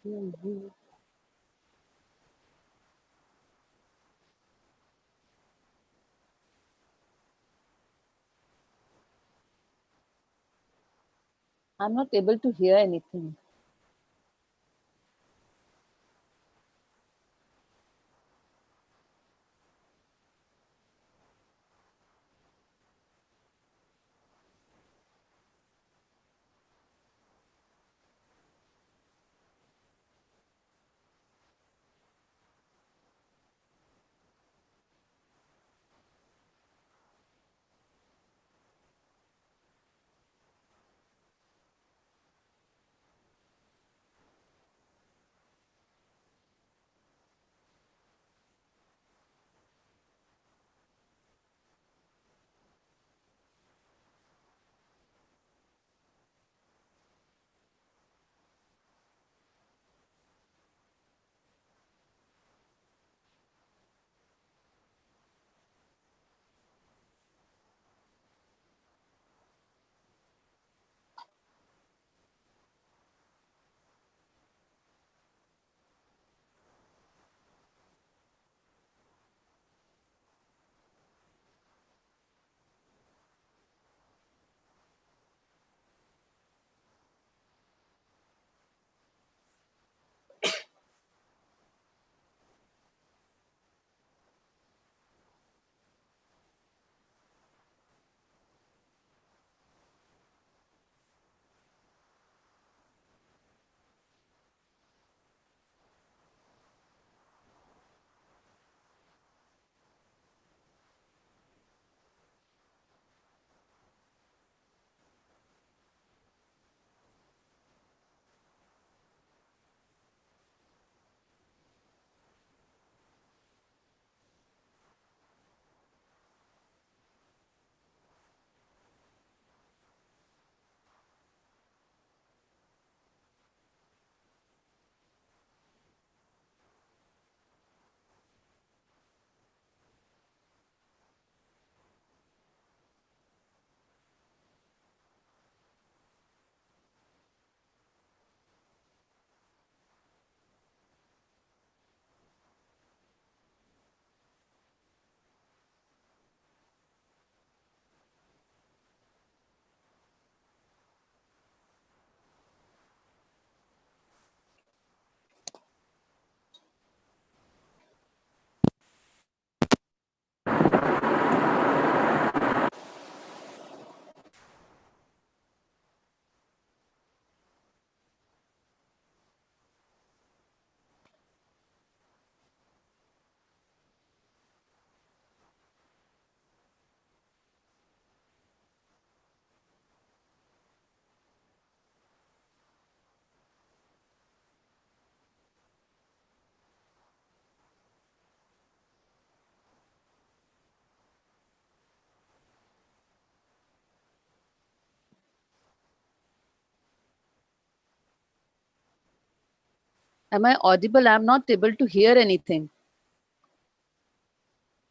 Mhm. I'm not able to hear anything. Am I audible? I'm not able to hear anything.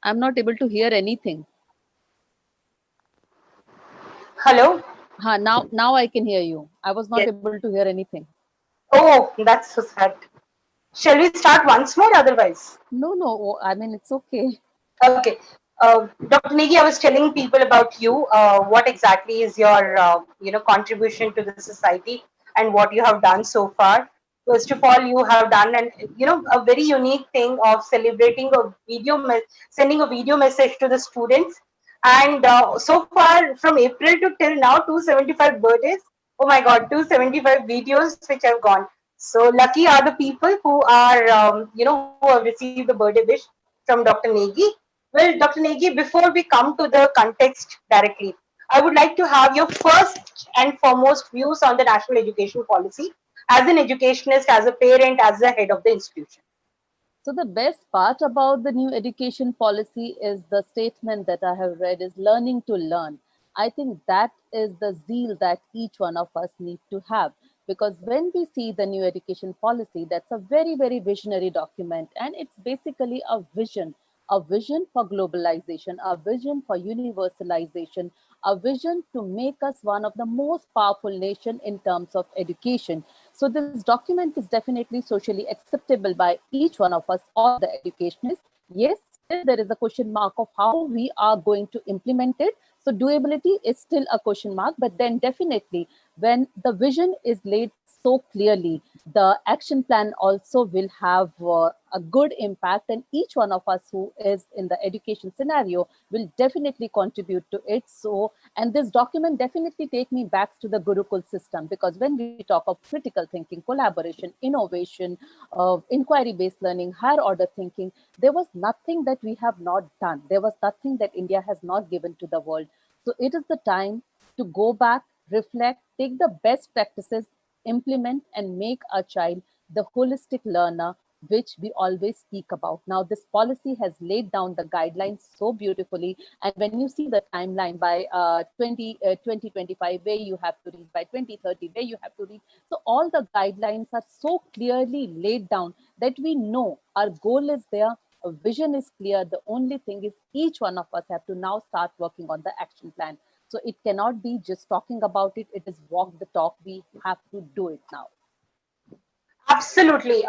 I'm not able to hear anything. Hello? Now I can hear you. I was not Yes. able to hear anything. Oh, that's so sad. Shall we start once more otherwise? No, no. I mean, it's okay. Okay. Dr. Negi, I was telling people about you. What exactly is your, contribution to the society and what you have done so far? First of all, you have done a very unique thing of celebrating a sending a video message to the students. And so far, from April to till now, 275 birthdays. Oh my God, 275 videos which have gone. So lucky are the people who are, who have received the birthday wish from Dr. Negi. Well, Dr. Negi, before we come to the context directly, I would like to have your first and foremost views on the national education policy as an educationist, as a parent, as the head of the institution. So the best part about the new education policy is the statement that I have read is learning to learn. I think that is the zeal that each one of us need to have, because when we see the new education policy, that's a very, very visionary document, and it's basically a vision for globalization, a vision for universalization, a vision to make us one of the most powerful nation in terms of education. So this document is definitely socially acceptable by each one of us, all the educationists. Yes, still there is a question mark of how we are going to implement it. So doability is still a question mark, but then definitely when the vision is laid so clearly, the action plan also will have a good impact, and each one of us who is in the education scenario will definitely contribute to it. So, and this document definitely take me back to the Gurukul system, because when we talk of critical thinking, collaboration, innovation, inquiry based learning, higher order thinking, there was nothing that we have not done. There was nothing that India has not given to the world. So it is the time to go back, reflect, take the best practices, implement, and make our child the holistic learner which we always speak about. Now, this policy has laid down the guidelines so beautifully. And when you see the timeline by 2025, where you have to reach, by 2030, where you have to reach. So all the guidelines are so clearly laid down that we know our goal is there, a vision is clear. The only thing is each one of us have to now start working on the action plan. So it cannot be just talking about it. It is walk the talk. We have to do it now. Absolutely.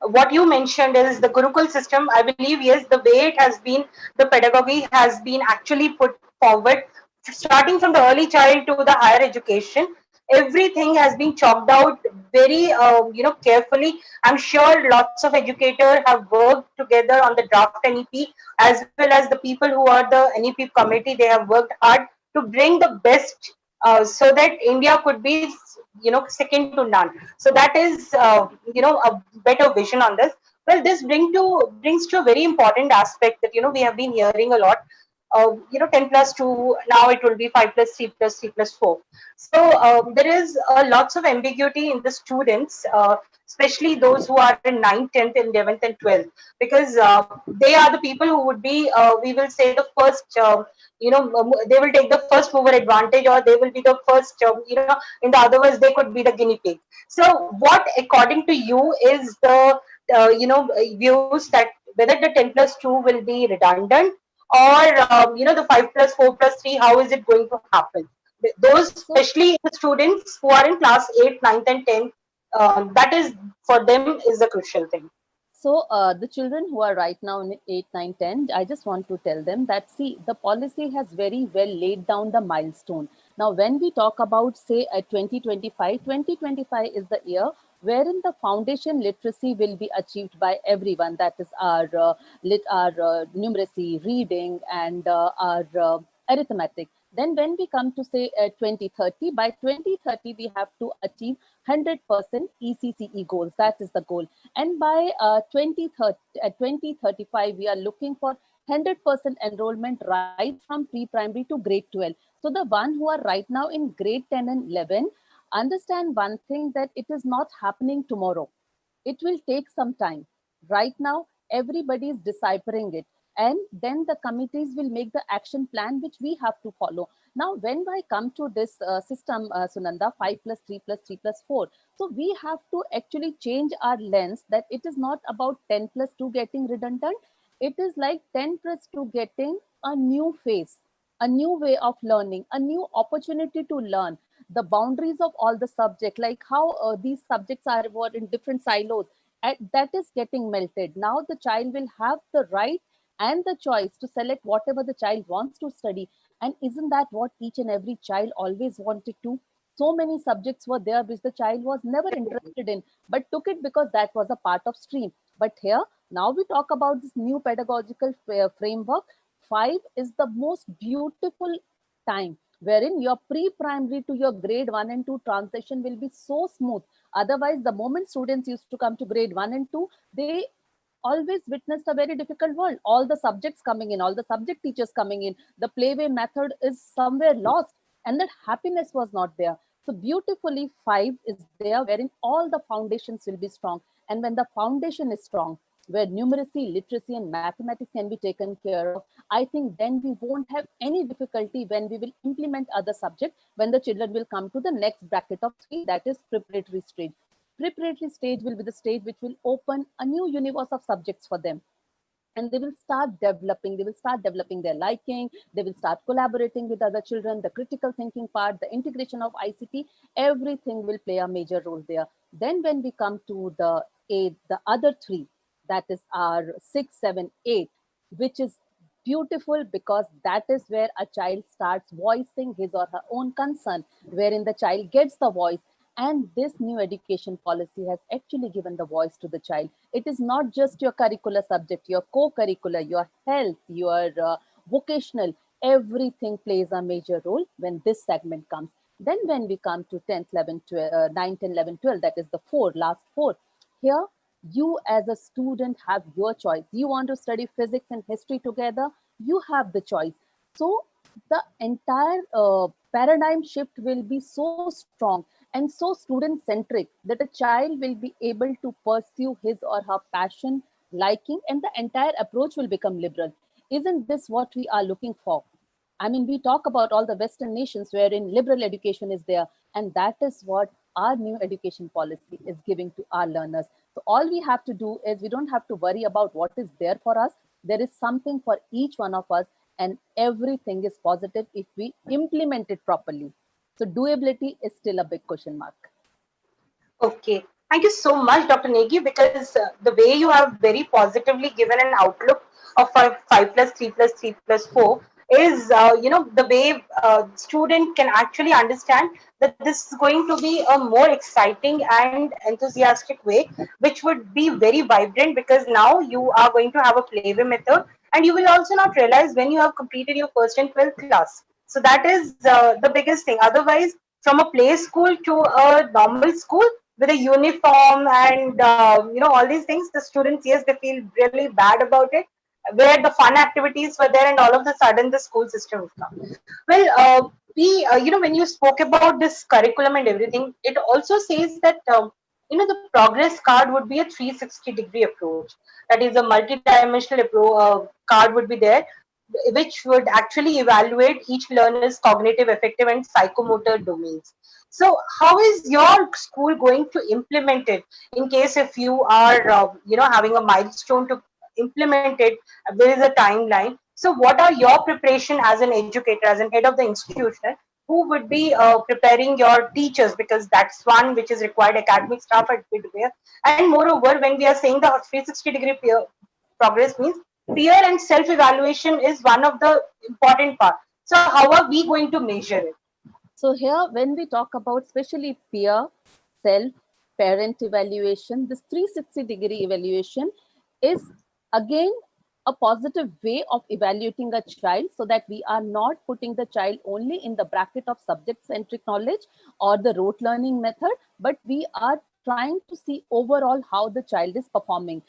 What you mentioned is the Gurukul system. I believe, yes, the way it has been, the pedagogy has been actually put forward, starting from the early child to the higher education. Everything has been chalked out very, carefully. I'm sure lots of educators have worked together on the draft NEP, as well as the people who are the NEP committee. They have worked hard to bring the best, so that India could be, second to none. So that is, a better vision on this. Well, this brings to a very important aspect that, we have been hearing a lot. 10 plus 2, now it will be 5 plus 3 plus 3 plus 4. So there is lots of ambiguity in the students, especially those who are in 9th, 10th, and 11th and 12th, because they are the people who would be, we will say, the first, they will take the first mover advantage, or they will be the first, in the other words, they could be the guinea pig. So what, according to you, is the, views that whether the 10 plus 2 will be redundant, or the 5 plus 4 plus 3, how is it going to happen? Those, So especially the students who are in class 8, 9th, and 10th, that is, for them, is a crucial thing. So, the children who are right now in 8, 9, 10, I just want to tell them that, see, the policy has very well laid down the milestone. Now, when we talk about, say, 2025, 2025 is the year wherein the foundation literacy will be achieved by everyone. That is our numeracy, reading, and our arithmetic. Then, when we come to, say, 2030, by 2030, we have to achieve 100% ECCE goals. That is the goal. And by 2035, we are looking for 100% enrollment right from pre-primary to grade 12. So the one who are right now in grade 10 and 11, understand one thing, that it is not happening tomorrow. It will take some time. Right now, everybody is deciphering it. And then the committees will make the action plan, which we have to follow. Now, when I come to this system, Sunanda, 5 plus 3 plus 3 plus 4, so we have to actually change our lens, that it is not about 10 plus 2 getting redundant. It is like 10 plus 2 getting a new phase, a new way of learning, a new opportunity to learn the boundaries of all the subject, like how these subjects are what in different silos, that is getting melted. Now the child will have the right and the choice to select whatever the child wants to study. And isn't that what each and every child always wanted to? So many subjects were there which the child was never interested in, but took it because that was a part of stream. But here, now we talk about this new pedagogical framework. 5 is the most beautiful time wherein your pre-primary to your grade 1 and 2 transition will be so smooth. Otherwise, the moment students used to come to grade 1 and 2, they always witnessed a very difficult world. All the subjects coming in, all the subject teachers coming in, the playway method is somewhere lost, and that happiness was not there. So beautifully, 5 is there wherein all the foundations will be strong. And when the foundation is strong, where numeracy, literacy, and mathematics can be taken care of, I think then we won't have any difficulty when we will implement other subjects, when the children will come to the next bracket of 3, that is preparatory stage. Preparatory stage will be the stage which will open a new universe of subjects for them. and they will start developing their liking, they will start collaborating with other children, the critical thinking part, the integration of ICT, everything will play a major role there. Then when we come to the eight, the other three, that is our 6, 7, 8, which is beautiful, because that is where a child starts voicing his or her own concern, wherein the child gets the voice. And this new education policy has actually given the voice to the child. It is not just your curricular subject, your co-curricular, your health, your vocational, everything plays a major role when this segment comes. Then when we come to 10th, 11th, 12, 9, 10, 11, 12, that is the last four. Here, you as a student have your choice. You want to study physics and history together, you have the choice. So the entire paradigm shift will be so strong and so student centric that a child will be able to pursue his or her passion, liking, and the entire approach will become liberal. Isn't this what we are looking for? I mean, we talk about all the Western nations wherein liberal education is there, and that is what our new education policy is giving to our learners. So, all we have to do is we don't have to worry about what is there for us. There is something for each one of us, and everything is positive if we implement it properly. So, doability is still a big question mark. Okay. Thank you so much, Dr. Negi, because the way you have very positively given an outlook of 5 plus 3 plus 3 plus 4 is, the way student can actually understand that this is going to be a more exciting and enthusiastic way, which would be very vibrant, because now you are going to have a playway method, and you will also not realize when you have completed your first and 12th class. So that is the biggest thing. Otherwise, from a play school to a normal school with a uniform and all these things, the students, yes, they feel really bad about it, where the fun activities were there, and all of a sudden the school system has come. Well, when you spoke about this curriculum and everything, it also says that the progress card would be a 360-degree approach. That is, a multi-dimensional card would be there, which would actually evaluate each learner's cognitive, affective, and psychomotor domains. So, how is your school going to implement it in case if you are, having a milestone to implement it? There is a timeline. So, what are your preparation as an educator, as an head of the institution? Who would be preparing your teachers, because that's one which is required academic staff at Bidware. And moreover, when we are saying the 360-degree progress means peer and self evaluation is one of the important part. So how are we going to measure it? So here, when we talk about especially peer, self, parent evaluation, this 360-degree evaluation is again a positive way of evaluating a child, so that we are not putting the child only in the bracket of subject-centric knowledge or the rote learning method, but we are trying to see overall how the child is performing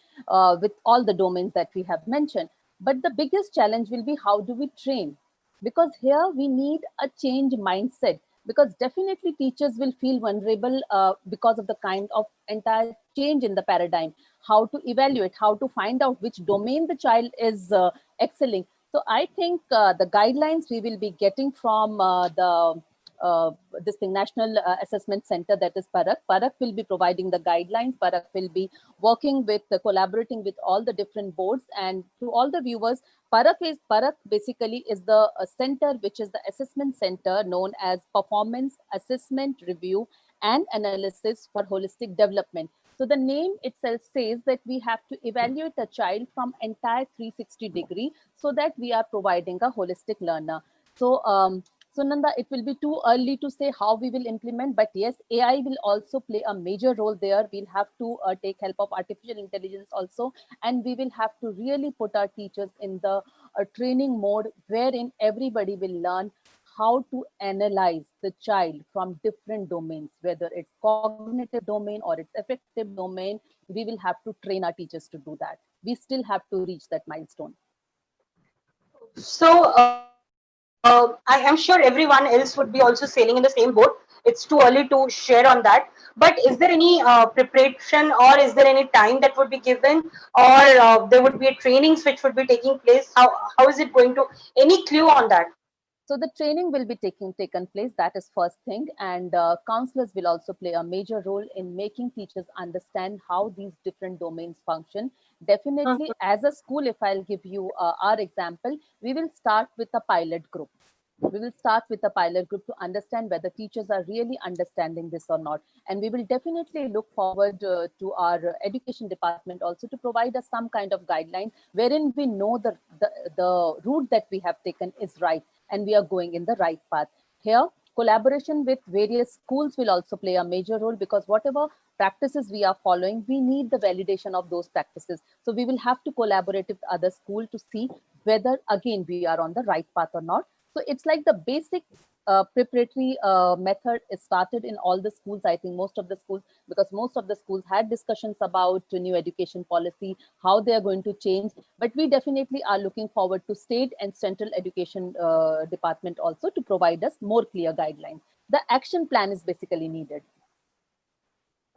with all the domains that we have mentioned. But the biggest challenge will be, how do we train? Because here we need a change mindset, because definitely teachers will feel vulnerable because of the kind of entire change in the paradigm, how to evaluate, how to find out which domain the child is excelling. So I think the guidelines we will be getting from the this thing, National Assessment Center, that is Parak. Parak will be providing the guidelines. Parak will be working with, collaborating with all the different boards. And to all the viewers, Parak basically is the center, which is the assessment center known as Performance Assessment Review and Analysis for Holistic Development. So the name itself says that we have to evaluate a child from entire 360 degree, so that we are providing a holistic learner. So Nanda, it will be too early to say how we will implement, but yes, AI will also play a major role there. We'll have to take help of artificial intelligence also, and we will have to really put our teachers in the training mode, wherein everybody will learn how to analyze the child from different domains, whether it's cognitive domain or it's affective domain. We will have to train our teachers to do that. We still have to reach that milestone. So I am sure everyone else would be also sailing in the same boat. It's too early to share on that. But is there any preparation, or is there any time that would be given, or there would be a trainings which would be taking place? How is it going to? Any clue on that? So the training will be taken place. That is first thing, and counselors will also play a major role in making teachers understand how these different domains function. Definitely, as a school, if I'll give you our example, we will start with a pilot group. We will start with a pilot group to understand whether teachers are really understanding this or not. And we will definitely look forward to our education department also to provide us some kind of guideline wherein we know the route that we have taken is right and we are going in the right path. Here, collaboration with various schools will also play a major role, because whatever practices we are following, we need the validation of those practices. So we will have to collaborate with other school to see whether again we are on the right path or not. So it's like the basic preparatory method is started in all the schools. I think most of the schools, because most of the schools had discussions about new education policy, how they are going to change. But we definitely are looking forward to state and central education department also to provide us more clear guidelines. The action plan is basically needed.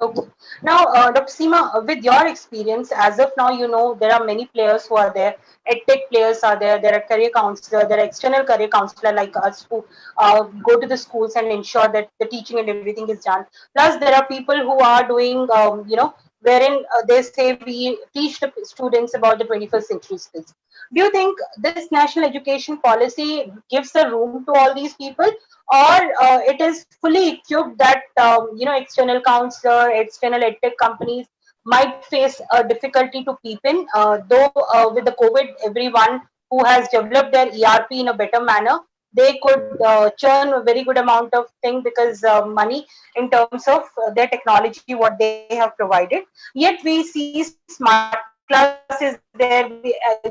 Okay. Now, Dr. Seema, with your experience, as of now, there are many players who are there. EdTech players are there. There are career counselor. There are external career counselor like us who go to the schools and ensure that the teaching and everything is done. Plus, there are people who are doing, wherein they say we teach the students about the 21st century skills. Do you think this national education policy gives the room to all these people, or it is fully equipped that external counselor, external edtech companies might face a difficulty to peep in, though with the COVID, everyone who has developed their ERP in a better manner, they could churn a very good amount of thing because money in terms of their technology what they have provided. Yet we see smart classes is there.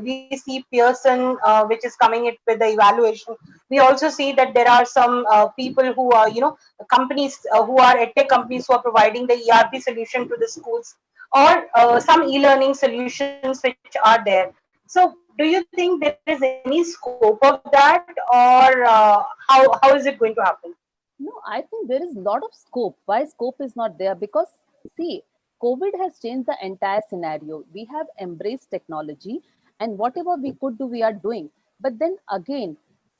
We see Pearson, which is coming it with the evaluation. We also see that there are some people who are companies who are edtech companies who are providing the ERP solution to the schools, or some e-learning solutions which are there. So do you think there is any scope of that, or how is it going to happen? No, I think there is a lot of scope. Why scope is not there? Because see, COVID has changed the entire scenario. We have embraced technology, and whatever we could do, we are doing. But then again,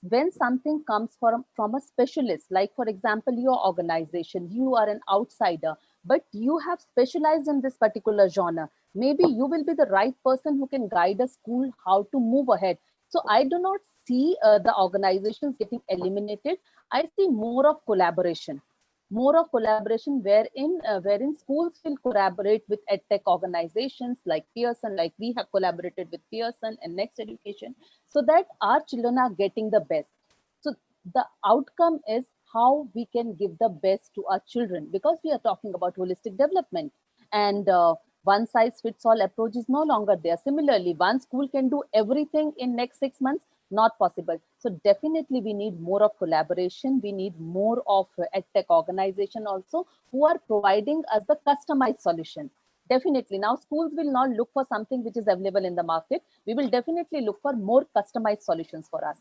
when something comes from a specialist, like for example, your organization, you are an outsider, but you have specialized in this particular genre. Maybe you will be the right person who can guide a school how to move ahead. So I do not see the organizations getting eliminated. I see more of collaboration wherein schools will collaborate with edtech organizations like Pearson, like we have collaborated with Pearson and Next Education, so that our children are getting the best. So the outcome is how we can give the best to our children, because we are talking about holistic development, and one size fits all approach is no longer there. Similarly, one school can do everything in next 6 months, not possible. So definitely we need more of collaboration. We need more of edtech organization also who are providing us the customized solution. Definitely now schools will not look for something which is available in the market. We will definitely look for more customized solutions for us.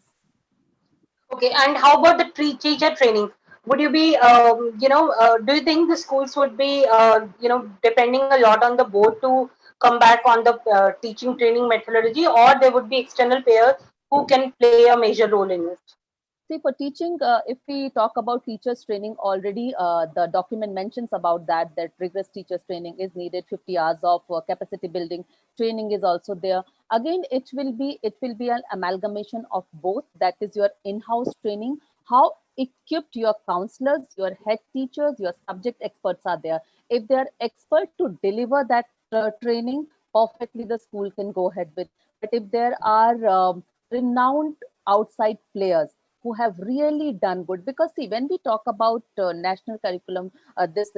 Okay, and how about the teacher training? Would you be, do you think the schools would be, depending a lot on the board to come back on the teaching training methodology, or there would be external players who can play a major role in it? See, for teaching, if we talk about teachers training, already the document mentions about that rigorous teachers training is needed. 50 hours of capacity building training is also there. Again, it will be an amalgamation of both. That is your in-house training, how equipped your counselors, your head teachers, your subject experts are there. If they are expert to deliver that training perfectly, the school can go ahead with. But if there are renowned outside players who have really done good, because see, when we talk about national curriculum, this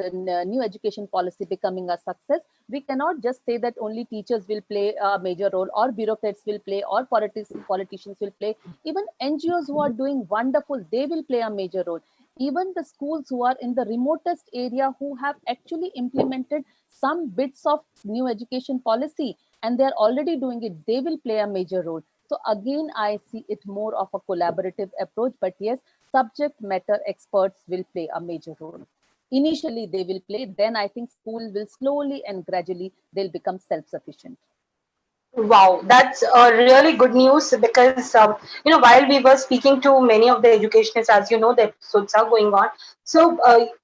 new education policy becoming a success, we cannot just say that only teachers will play a major role, or bureaucrats will play, or politicians will play. Even NGOs who are doing wonderful, they will play a major role. Even the schools who are in the remotest area, who have actually implemented some bits of new education policy and they are already doing it, they will play a major role. So again, I see it more of a collaborative approach, but yes, subject matter experts will play a major role. Initially, they will play, then I think school will slowly and gradually they'll become self-sufficient. Wow, that's really good news because while we were speaking to many of the educationists, as you know, the episodes are going on. So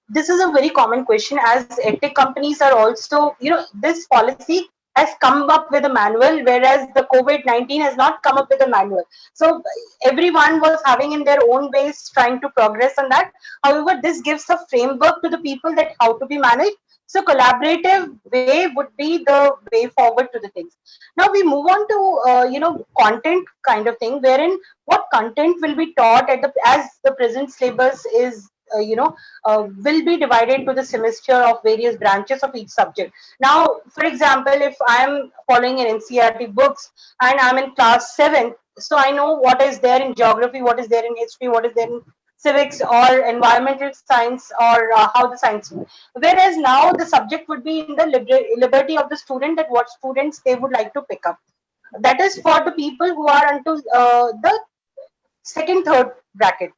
this is a very common question, as edtech companies are also, this policy has come up with a manual, whereas the COVID-19 has not come up with a manual. So everyone was having in their own ways trying to progress on that. However, this gives a framework to the people that how to be managed. So collaborative way would be the way forward to the things. Now we move on to content kind of thing, wherein what content will be taught at the as the present syllabus is will be divided into the semester of various branches of each subject. Now, for example, if I'm following an NCRT books and I'm in class 7, so I know what is there in geography, what is there in history, what is there in civics or environmental science, or how the science. Whereas now the subject would be in the liberty of the student, that what students they would like to pick up. That is for the people who are into the second, third bracket,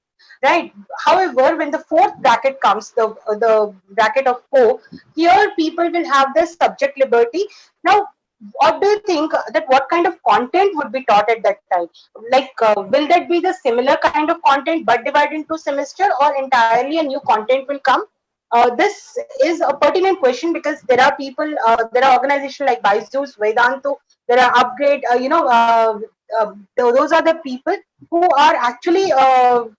right? However, when the fourth bracket comes, the bracket of four, here people will have their subject liberty. Now, what do you think that what kind of content would be taught at that time? Like, will that be the similar kind of content but divided into semester, or entirely a new content will come? This is a pertinent question because there are people, there are organizations like Byju's, Vedantu, there are Upgrade, those are the people who are actually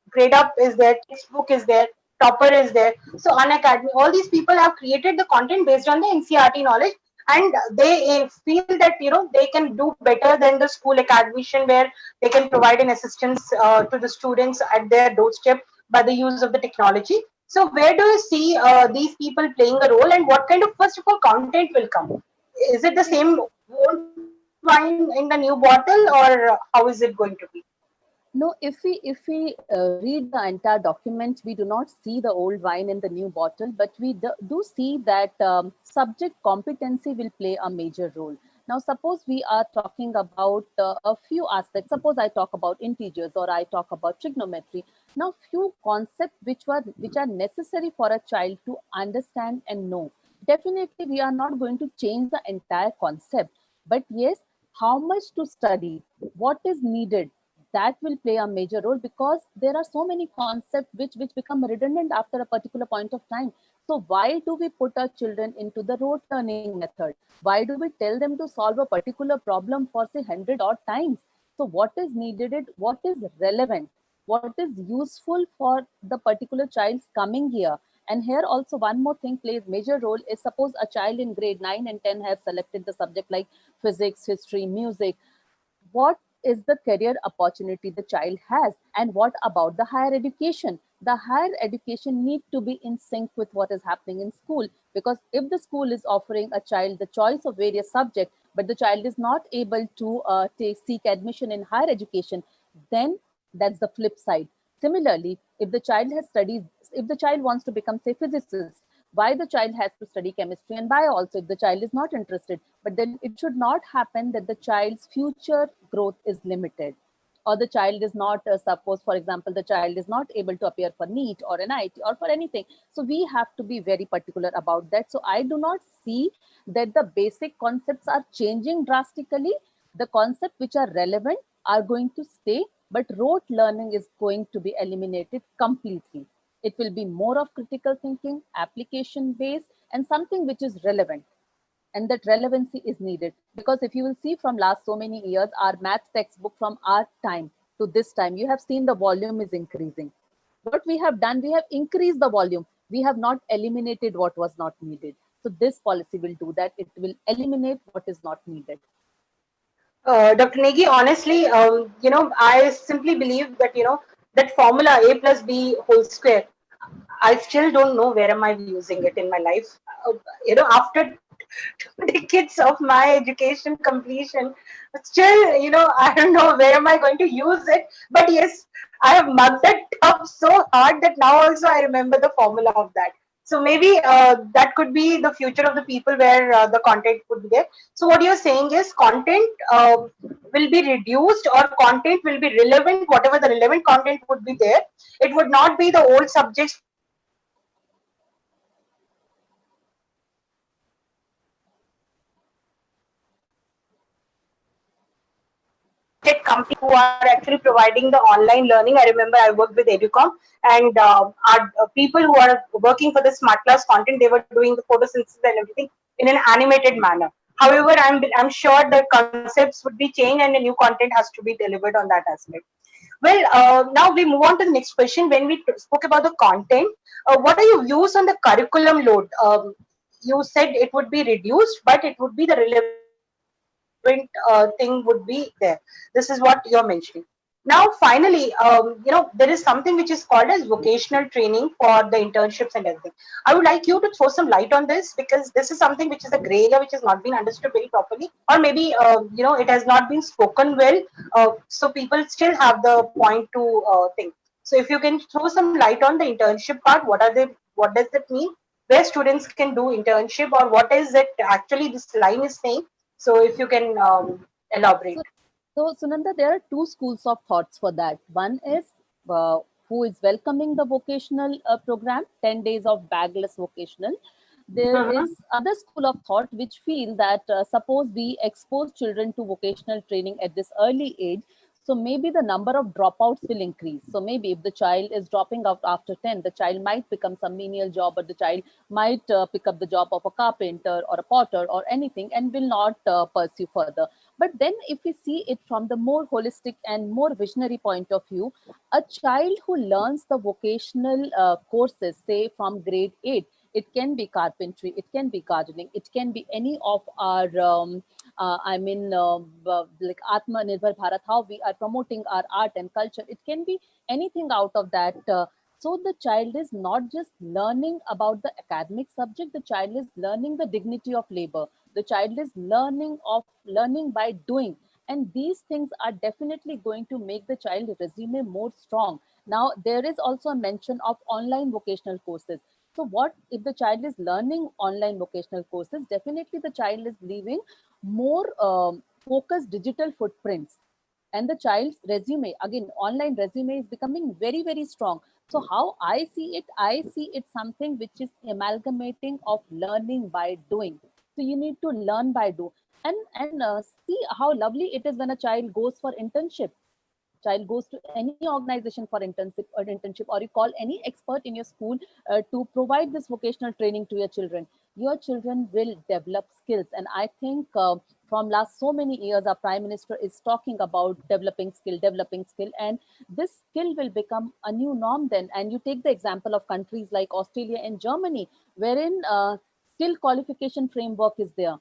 grade up is there, textbook is there, topper is there. So Unacademy, all these people have created the content based on the NCRT knowledge, and they feel that they can do better than the school academician, where they can provide an assistance to the students at their doorstep by the use of the technology. So where do you see these people playing a role, and what kind of, first of all, content will come? Is it the same old wine in the new bottle, or how is it going to be? No, if we read the entire document, we do not see the old wine in the new bottle, but we do see that subject competency will play a major role. Now, suppose we are talking about a few aspects. Suppose I talk about integers or I talk about trigonometry. Now, few concepts which are necessary for a child to understand and know. Definitely, we are not going to change the entire concept, but yes, how much to study, what is needed, that will play a major role, because there are so many concepts which become redundant after a particular point of time. So why do we put our children into the rote learning method? Why do we tell them to solve a particular problem for say 100 odd times? So what is needed, what is relevant, what is useful for the particular child's coming year? And here also one more thing plays major role is, suppose a child in grade 9 and 10 have selected the subject like physics, history, music. What is the career opportunity the child has? And what about the higher education? The higher education need to be in sync with what is happening in school, because if the school is offering a child the choice of various subjects, but the child is not able to seek admission in higher education, then that's the flip side. Similarly, if the child wants to become say physicist, why the child has to study chemistry and bio also if the child is not interested? But then it should not happen that the child's future growth is limited, or the child is not suppose for example the child is not able to appear for NEET or NIT or for anything. So we have to be very particular about that. So I do not see that the basic concepts are changing drastically. The concepts which are relevant are going to stay, but rote learning is going to be eliminated completely. It will be more of critical thinking, application based, and something which is relevant. And that relevancy is needed, because if you will see from last so many years, our math textbook from our time to this time, you have seen the volume is increasing. What we have done, we have increased the volume. We have not eliminated what was not needed. So this policy will do that. It will eliminate what is not needed. Dr. Negi, honestly, I simply believe that, that formula A plus B whole square, I still don't know where am I using it in my life. After 2 decades of my education completion, still, I don't know where am I going to use it. But yes, I have mugged it up so hard that now also I remember the formula of that. So maybe that could be the future of the people, where the content would be there. So what you're saying is content will be reduced, or content will be relevant. Whatever the relevant content would be there, it would not be the old subjects. company who are actually providing the online learning. I remember I worked with Educom, and our people who are working for the smart class content, they were doing the photosynthesis and everything in an animated manner. However, I'm sure the concepts would be changed and the new content has to be delivered on that aspect. Well, now we move on to the next question. When we spoke about the content, what are your views on the curriculum load? You said it would be reduced, but it would be the relevant thing would be there. This is what you're mentioning. Now, finally, there is something which is called as vocational training for the internships and everything. I would like you to throw some light on this, because this is something which is a gray area which has not been understood very properly, or maybe it has not been spoken well. So people still have the point to think. So if you can throw some light on the internship part, what are they? What does it mean? Where students can do internship, or what is it actually this line is saying? So if you can elaborate. So, so Sunanda, there are two schools of thoughts for that. One is uh, who is welcoming the vocational program, 10 days of bagless vocational. There Mhm. is other school of thought which feel that suppose we expose children to vocational training at this early age, so maybe the number of dropouts will increase. So maybe if the child is dropping out after 10, the child might become some menial job, or the child might pick up the job of a carpenter or a potter or anything, and will not pursue further. But then if we see it from the more holistic and more visionary point of view, a child who learns the vocational courses, say from grade 8, it can be carpentry, it can be gardening, it can be any of our like Atma Nirbhar Bharat, how we are promoting our art and culture. It can be anything out of that. So the child is not just learning about the academic subject, the child is learning the dignity of labor. The child is learning by doing. And these things are definitely going to make the child resume more strong. Now, there is also a mention of online vocational courses. So what if the child is learning online vocational courses? Definitely the child is leaving more focused digital footprints, and the child's resume, again online resume, is becoming very very strong. So how I see it, I see it something which is amalgamating of learning by doing. So you need to learn by do. And see how lovely it is when a child goes for internship, child goes to any organization for internship, or you call any expert in your school to provide this vocational training to your children will develop skills. And I think from last so many years our prime minister is talking about developing skill, and this skill will become a new norm then. And you take the example of countries like Australia and Germany, wherein skill qualification framework is there.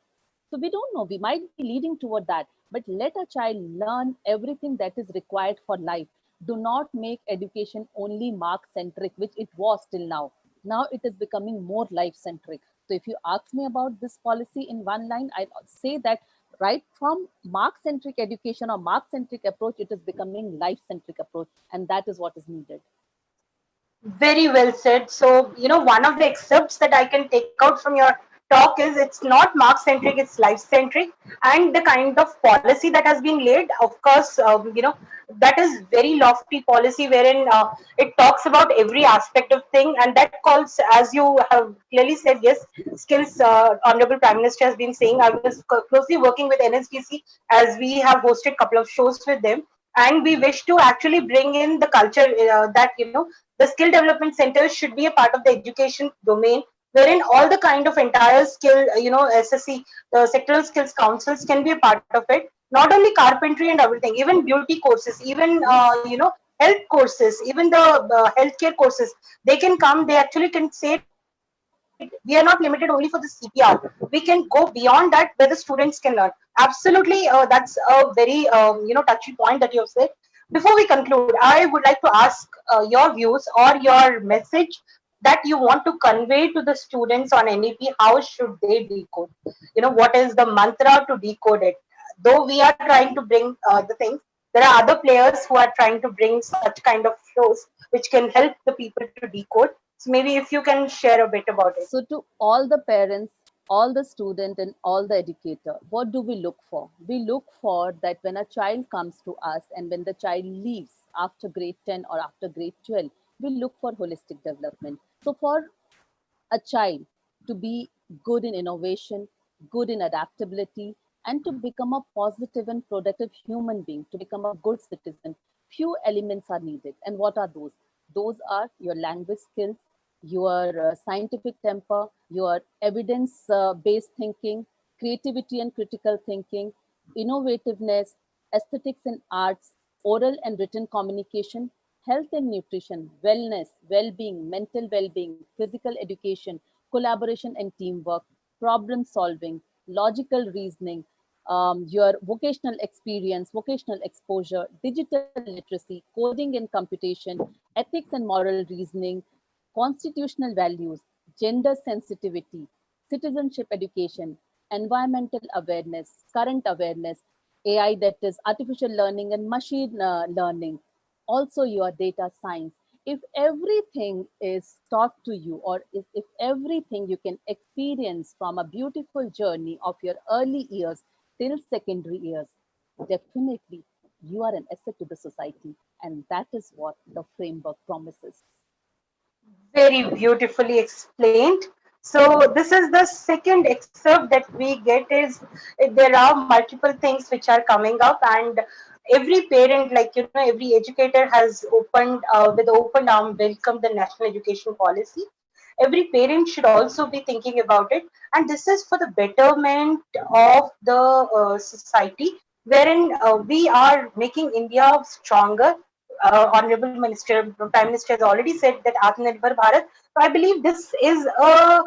So we don't know, we might be leading toward that, but let a child learn everything that is required for life. Do not make education only mark centric, which it was till now. Now it is becoming more life centric. So if you ask me about this policy in one line, I say that right from mark centric education or mark centric approach, it is becoming life centric approach, and that is what is needed. Very well said. So, one of the excerpts that I can take out from your talk is it's not Mark centric, it's life centric. And the kind of policy that has been laid, of course, that is very lofty policy wherein it talks about every aspect of thing. And that calls, as you have clearly said, yes, skills, Honorable Prime Minister has been saying. I was closely working with NSDC as we have hosted a couple of shows with them, and we wish to actually bring in the culture that the skill development centers should be a part of the education domain, wherein all the kind of entire skill, SSC, the sectoral skills councils can be a part of it. Not only carpentry and everything, even beauty courses, even Yes. health courses, even the healthcare courses, they can come. They actually can say we are not limited only for the CPR. We can go beyond that where the students can learn. Absolutely, that's a very touchy point that you have said. Before we conclude, I would like to ask your views or your message that you want to convey to the students on NEP. How should they decode? What is the mantra to decode it? Though we are trying to bring the things, there are other players who are trying to bring such kind of shows which can help the people to decode. So maybe if you can share a bit about it. So to all the parents, all the student, and all the educator, what do we look for? We look for that when a child comes to us and when the child leaves after grade 10 or after grade 12, we look for holistic development. So for a child to be good in innovation, good in adaptability, And to become a positive and productive human being, to become a good citizen, few elements are needed. And what are those? Those are your language skills, your scientific temper, your evidence based thinking, creativity and critical thinking, innovativeness, aesthetics and arts, oral and written communication, health and nutrition, wellness, well being, mental well being, physical education, collaboration and teamwork, problem solving, logical reasoning, your vocational experience, vocational exposure, digital literacy, coding and computation, ethics and moral reasoning, constitutional values, gender sensitivity, citizenship education, environmental awareness, current awareness, AI, that is artificial learning and machine learning, also your data science. If everything is taught to you, or if everything you can experience from a beautiful journey of your early years till secondary years, definitely you are an asset to the society. And that is what the framework promises. Very beautifully explained. So this is the second excerpt that we get is there are multiple things which are coming up, and every parent, like every educator has opened with open arm welcome the national education policy. Every parent should also be thinking about it, and this is for the betterment of the society, wherein we are making India stronger. Honorable Minister, Prime Minister has already said that Atmanirbhar Bharat. So I believe this is a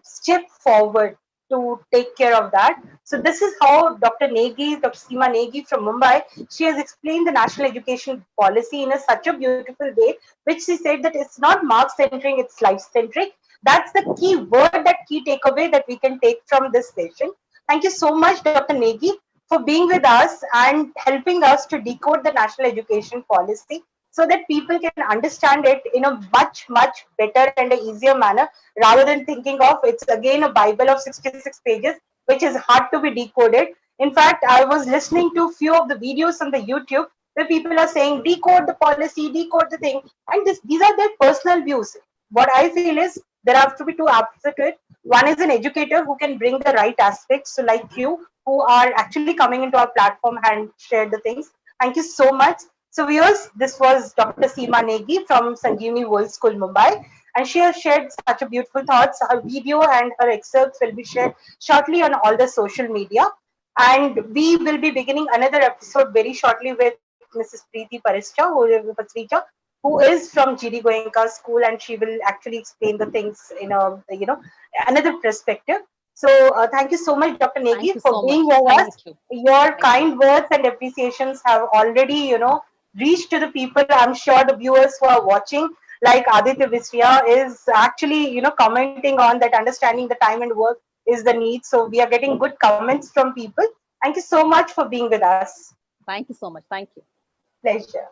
step forward to take care of that. So this is how Dr. Negi, Dr. Seema Negi from Mumbai, she has explained the national education policy in such a beautiful way, which she said that it's not mark centric, it's life centric. That's the key word, that key takeaway that we can take from this session. Thank you so much, Dr. Negi, for being with us and helping us to decode the national education policy so that people can understand it in a much, much better and a easier manner, rather than thinking of it's again a Bible of 66 pages, which is hard to be decoded. In fact, I was listening to few of the videos on the YouTube where people are saying decode the policy, decode the thing, and these are their personal views. What I feel is there have to be two aspects to it. One is an educator who can bring the right aspects, so like you, who are actually coming into our platform and share the things. Thank you so much. So viewers, this was Dr. Seema Negi from Sanjeevani World School, Mumbai, and she has shared such a beautiful thoughts. Her video and her excerpts will be shared shortly on all the social media. And we will be beginning another episode very shortly with Mrs. Preeti who is from GD Goenka School, and she will actually explain the things in a another perspective. So thank you so much, Dr. Thank Negi, you for so being much. with us. Thank you. Your Thank you. kind words and appreciations have already, reached to the people. I'm sure the viewers who are watching, like Aditya Visriya, is actually, commenting on that, understanding the time and work is the need. So we are getting good comments from people. Thank you so much for being with us. Thank you so much. Thank you. Pleasure.